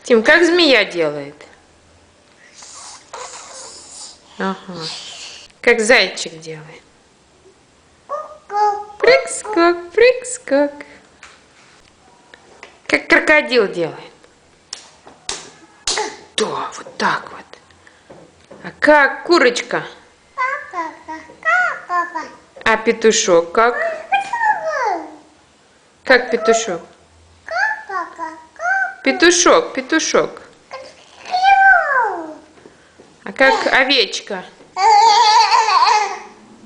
Тим, как змея делает? Ага. Как зайчик делает? Прыг-скок, прыг-скок. Как крокодил делает? Да, вот так вот. А как курочка? А петушок как? Как петушок? Петушок, петушок. А как овечка?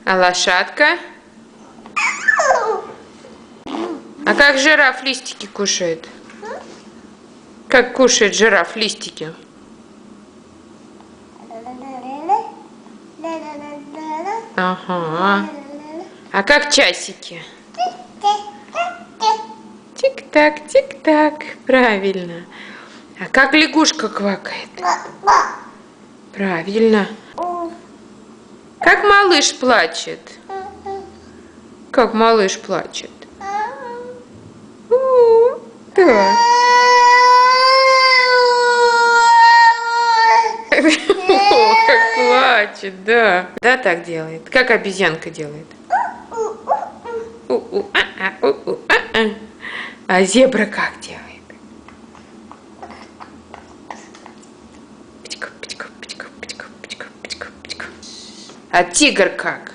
А лошадка? А как жираф листики кушает? Как кушает жираф листики? Ага. А как часики? Тик-так, тик-так. Правильно. А как лягушка квакает? Правильно. Как малыш плачет? Как малыш плачет? Да. О, как плачет, да. Да, так делает. Как обезьянка делает? А зебра как делает? А тигр как?